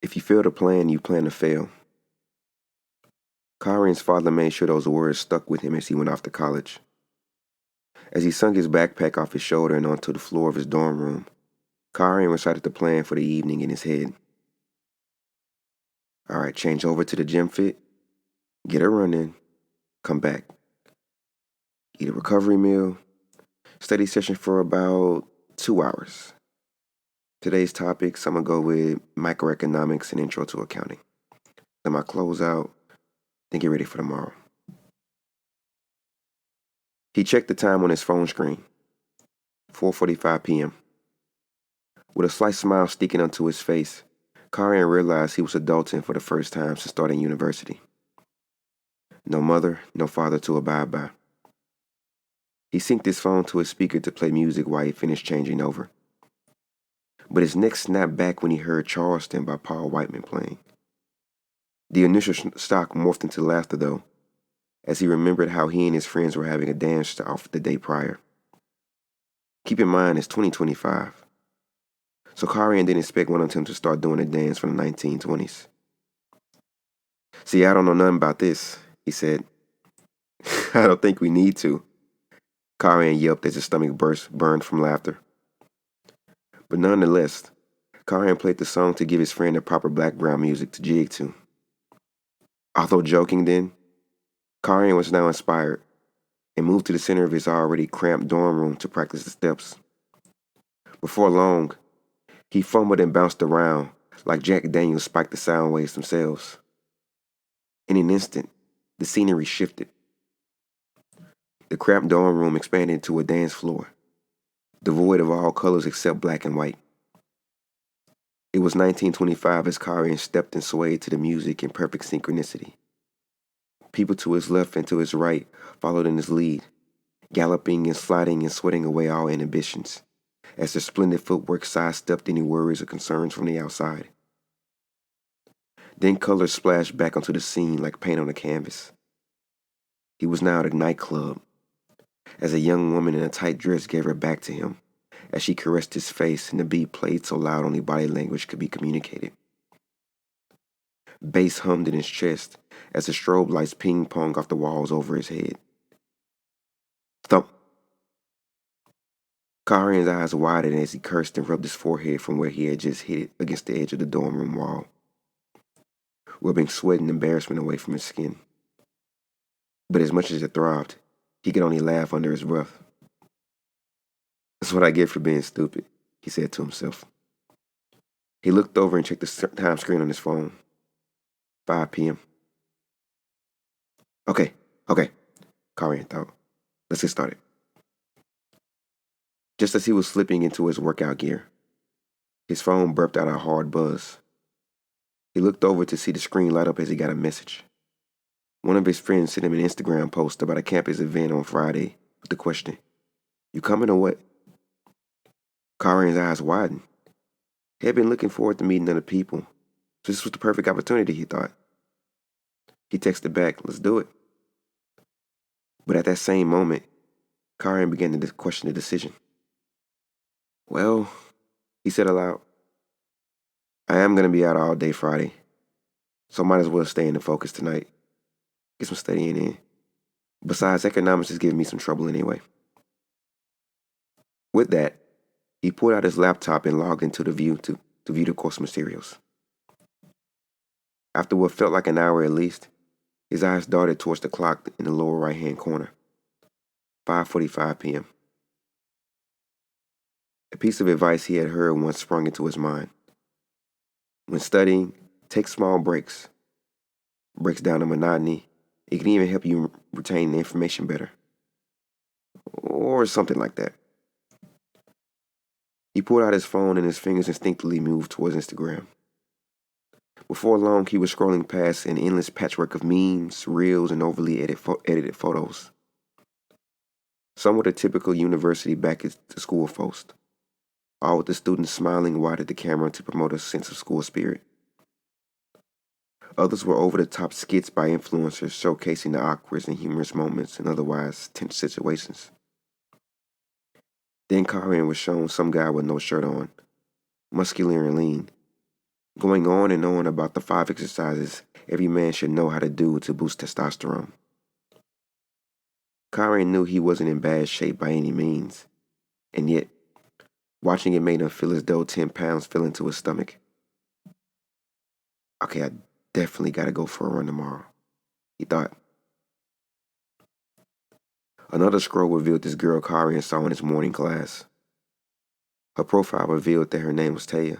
If you fail to plan, you plan to fail. Karian's father made sure those words stuck with him as he went off to college. As he sunk his backpack off his shoulder and onto the floor of his dorm room, Karian recited the plan for the evening in his head. All right, change over to the gym fit, get a run in, come back. Eat a recovery meal, study session for about 2 hours. Today's topics, I'm going to go with microeconomics and intro to accounting. Then my close out, then get ready for tomorrow. He checked the time on his phone screen, 4:45 p.m. With a slight smile sticking onto his face, Karian realized he was adulting for the first time since starting university. No mother, no father to abide by. He synced his phone to his speaker to play music while he finished changing over. But his neck snapped back when he heard Charleston by Paul Whiteman playing. The initial shock morphed into laughter, though, as he remembered how he and his friends were having a dance off the day prior. Keep in mind, it's 2025. So Karian didn't expect one of them to start doing a dance from the 1920s. See, I don't know nothing about this, he said. I don't think we need to. Karian yelped as his stomach burned from laughter. But nonetheless, Karian played the song to give his friend the proper background music to jig to. Although joking then, Karian was now inspired and moved to the center of his already cramped dorm room to practice the steps. Before long, he fumbled and bounced around like Jack Daniels spiked the sound waves themselves. In an instant, the scenery shifted. The cramped dorm room expanded into a dance floor, devoid of all colors except black and white. It was 1925 as Karian stepped and swayed to the music in perfect synchronicity. People to his left and to his right followed in his lead, galloping and sliding and sweating away all inhibitions, as their splendid footwork sidestepped any worries or concerns from the outside. Then color splashed back onto the scene like paint on a canvas. He was now at a nightclub, as a young woman in a tight dress gave her back to him, as she caressed his face and the beat played so loud only body language could be communicated. Bass hummed in his chest as the strobe lights ping-ponged off the walls over his head. Thump! Karian's eyes widened as he cursed and rubbed his forehead from where he had just hit it against the edge of the dorm room wall, rubbing sweat and embarrassment away from his skin. But as much as it throbbed, he could only laugh under his breath. That's what I get for being stupid, he said to himself. He looked over and checked the time screen on his phone. 5 p.m. Okay, Karian thought. Let's get started. Just as he was slipping into his workout gear, his phone burped out a hard buzz. He looked over to see the screen light up as he got a message. One of his friends sent him an Instagram post about a campus event on Friday with the question, "You coming or what?" Karian's eyes widened. He had been looking forward to meeting other people, so this was the perfect opportunity, he thought. He texted back, "Let's do it." But at that same moment, Karian began to question the decision. "Well," he said aloud, "I am going to be out all day Friday, so might as well stay in the focus tonight. Get some studying in. Besides, economics is giving me some trouble anyway." With that, he pulled out his laptop and logged into the view to view the course materials. After what felt like an hour at least, his eyes darted towards the clock in the lower right-hand corner. 5:45 p.m. A piece of advice he had heard once sprung into his mind. When studying, take small breaks. Breaks down the monotony. It can even help you retain the information better. Or something like that. He pulled out his phone and his fingers instinctively moved towards Instagram. Before long, he was scrolling past an endless patchwork of memes, reels, and overly edited photos. Some were the typical university back-to-school post, all with the students smiling wide at the camera to promote a sense of school spirit. Others were over-the-top skits by influencers showcasing the awkward and humorous moments and otherwise tense situations. Then Karian was shown some guy with no shirt on, muscular and lean, going on and on about the 5 exercises every man should know how to do to boost testosterone. Karen knew he wasn't in bad shape by any means, and yet, watching it made him feel as though 10 pounds fell into his stomach. Okay, I definitely gotta go for a run tomorrow, he thought. Another scroll revealed this girl Karen saw in his morning class. Her profile revealed that her name was Taya.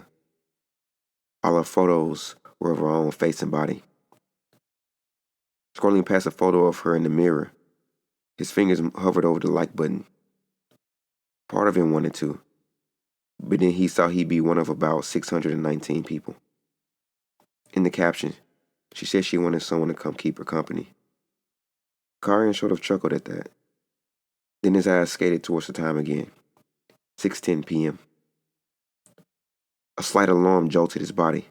All her photos were of her own face and body. Scrolling past a photo of her in the mirror, his fingers hovered over the like button. Part of him wanted to, but then he saw he'd be one of about 619 people. In the caption, she said she wanted someone to come keep her company. Karen sort of chuckled at that. Then his eyes skated towards the time again. 6:10 p.m. A slight alarm jolted his body.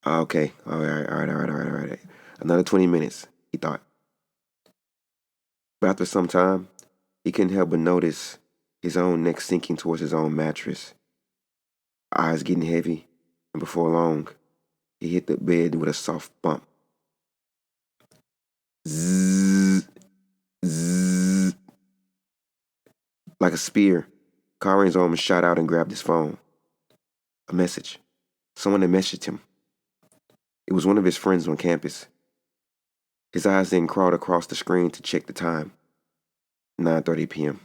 Okay, all right. Another 20 minutes, he thought. But after some time, he couldn't help but notice his own neck sinking towards his own mattress. Eyes getting heavy, and before long, he hit the bed with a soft bump. Zzz, zzz. Like a spear, Karen's arm shot out and grabbed his phone. A message. Someone had messaged him. It was one of his friends on campus. His eyes then crawled across the screen to check the time. 9:30 p.m.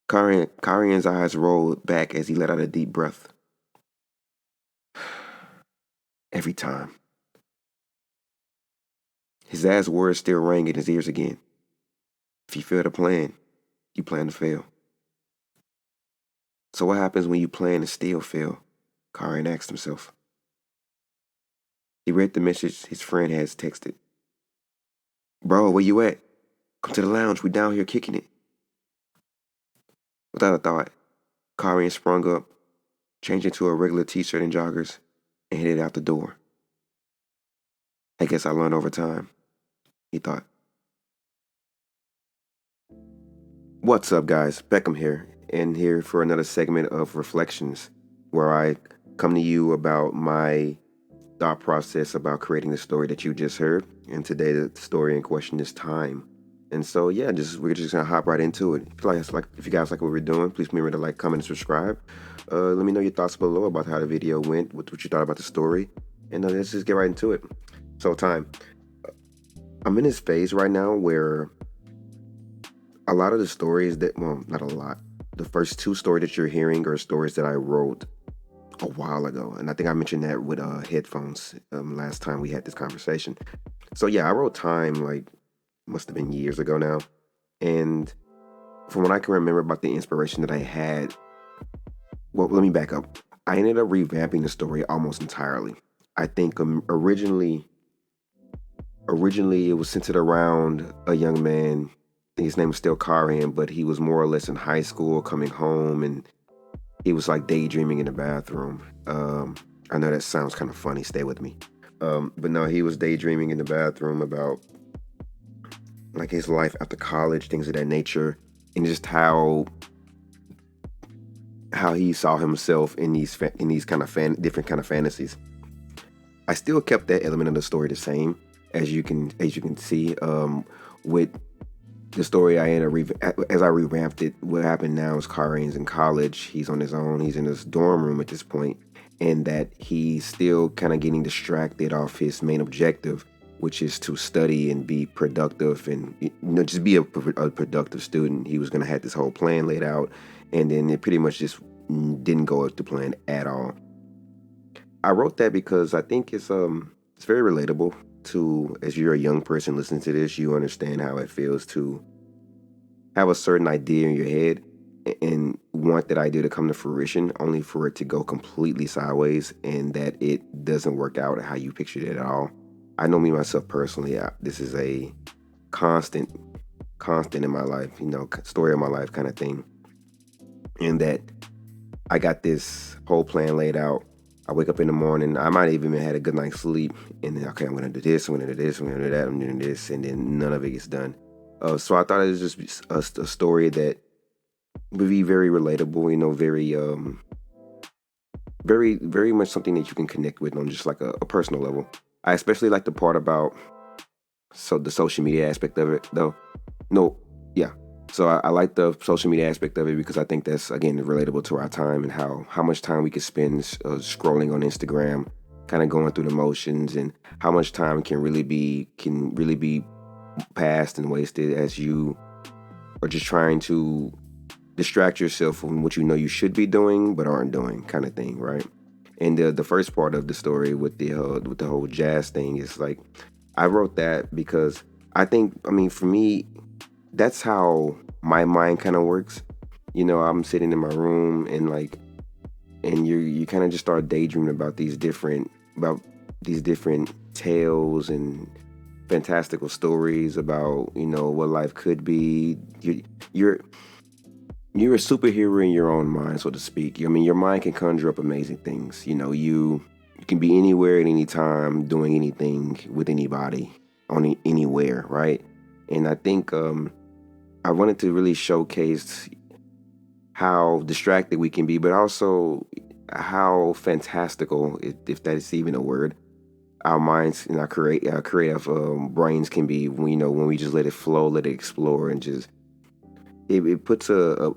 Karen's eyes rolled back as he let out a deep breath. Every time. His last words still rang in his ears again. If you fail to plan, you plan to fail. So what happens when you plan and still fail? Karen asked himself. He read the message his friend had texted. Bro, where you at? Come to the lounge, we down here kicking it. Without a thought, Karen sprung up, changed into a regular t-shirt and joggers, and headed out the door. I guess I learned over time, he thought. What's up, guys? Beckham here, and here for another segment of Reflections, where I come to you about my thought process about creating the story that you just heard. And today the story in question is time. And so yeah, we're just gonna hop right into it. If you guys like what we're doing, please remember to like, comment, and subscribe. Let me know your thoughts below about how the video went, what you thought about the story, and let's just get right into it. So time. I'm in this phase right now where a lot of the stories not a lot. The first 2 stories that you're hearing are stories that I wrote a while ago, and I think I mentioned that with headphones last time we had this conversation. So yeah, I wrote time must have been years ago now, and from what I can remember about the inspiration that I had, well, let me back up. I ended up revamping the story almost entirely. I think originally it was centered around a young man. His name was still Karan, but he was more or less in high school, coming home, and he was like daydreaming in the bathroom. I know that sounds kind of funny. Stay with me. But no, he was daydreaming in the bathroom about like his life after college, things of that nature, and just how he saw himself in these kind of different kind of fantasies. I still kept that element of the story the same, as you can see. With the story, as I revamped it. What happened now is Karen's in college. He's on his own. He's in his dorm room at this point, and that he's still kind of getting distracted off his main objective, which is to study and be productive and just be a productive student. He was going to have this whole plan laid out, and then it pretty much just didn't go up to plan at all. I wrote that because I think it's very relatable to, as you're a young person listening to this, you understand how it feels to have a certain idea in your head and want that idea to come to fruition, only for it to go completely sideways and that it doesn't work out how you pictured it at all. I know me myself personally, this is a constant in my life, story of my life kind of thing. And that I got this whole plan laid out. I wake up in the morning, I might even have had a good night's sleep, and then, okay, I'm going to do this, I'm going to do this, I'm going to do that, I'm doing this, and then none of it gets done. So I thought it was just a story that would be very relatable, very very, very much something that you can connect with on just like a personal level. I especially like the part about the social media aspect of it, though. No, yeah. So I like the social media aspect of it because I think that's again relatable to our time and how much time we could spend scrolling on Instagram, kind of going through the motions, and how much time can really be passed and wasted as you are just trying to distract yourself from what you know you should be doing but aren't doing, kind of thing, right? And the first part of the story with the whole jazz thing is like, I wrote that because I mean, for me, that's how my mind kind of works. I'm sitting in my room and you kind of just start daydreaming about these different tales and fantastical stories about what life could be. You're you're a superhero in your own mind, so to speak. I mean, your mind can conjure up amazing things. You can be anywhere at any time, doing anything with anybody, anywhere, right? And I think I wanted to really showcase how distracted we can be, but also how fantastical, if that is even a word, our minds and our creative brains can be when we just let it flow, let it explore, and just it puts a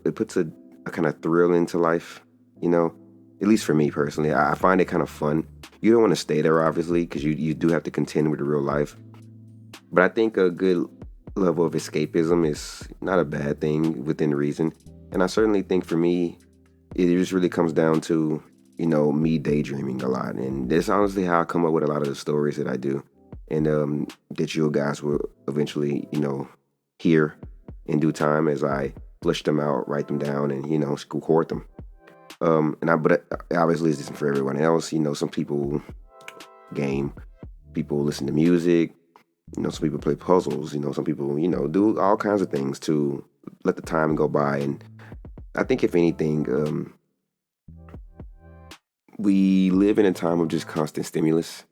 kind of thrill into life, you know. At least for me personally, I find it kind of fun. You don't want to stay there, obviously, because you do have to contend with the real life. But I think a good level of escapism is not a bad thing within reason. And I certainly think for me, it just really comes down to, me daydreaming a lot. And that's honestly how I come up with a lot of the stories that I do. And that you guys will eventually, hear in due time as I flesh them out, write them down, and, record them. But obviously it's different for everyone else. Some people game, people listen to music, some people play puzzles, some people, do all kinds of things to let the time go by. And I think if anything, we live in a time of just constant stimulus.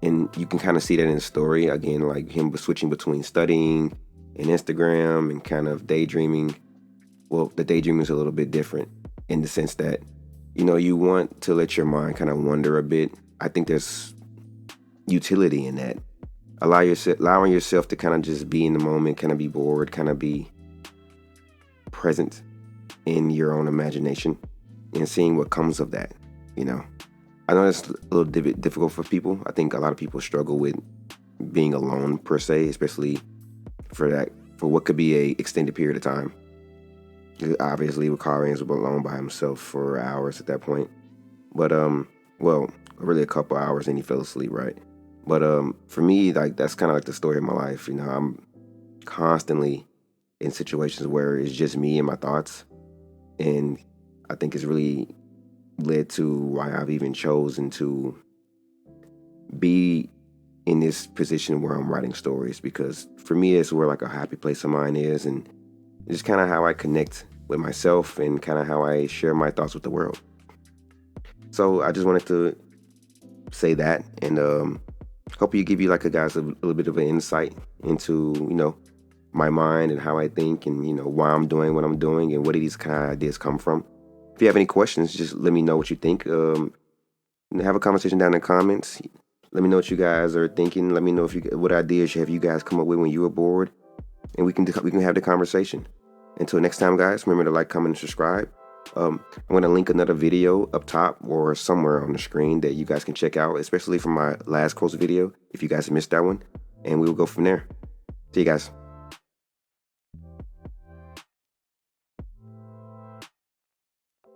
And you can kind of see that in the story, again, like him switching between studying and Instagram and kind of daydreaming. Well, the daydreaming is a little bit different in the sense that, you want to let your mind kind of wander a bit. I think there's utility in that. Allowing yourself to kind of just be in the moment, kind of be bored, kind of be present in your own imagination and seeing what comes of that, I know that's a little difficult for people. I think a lot of people struggle with being alone per se, especially for what could be a extended period of time. Obviously, Wakarians was alone by himself for hours at that point. But well, really a couple hours, and he fell asleep, right? But for me, like that's kind of like the story of my life. I'm constantly in situations where it's just me and my thoughts, and I think it's really led to why I've even chosen to be in this position where I'm writing stories, because for me it's where like a happy place of mine is, and it's kind of how I connect with myself and kind of how I share my thoughts with the world. So I just wanted to say that, and hope you give you like a little bit of an insight into my mind and how I think, and why I'm doing what I'm doing and where these kind of ideas come from. If you have any questions, just let me know what you think. Have a conversation down in the comments. Let me know what you guys are thinking. Let me know what ideas have you guys come up with when you were bored, and we can have the conversation. Until next time, guys, remember to like, comment, and subscribe. I'm going to link another video up top or somewhere on the screen that you guys can check out, especially from my last post video if you guys missed that one, and we will go from there. See you guys.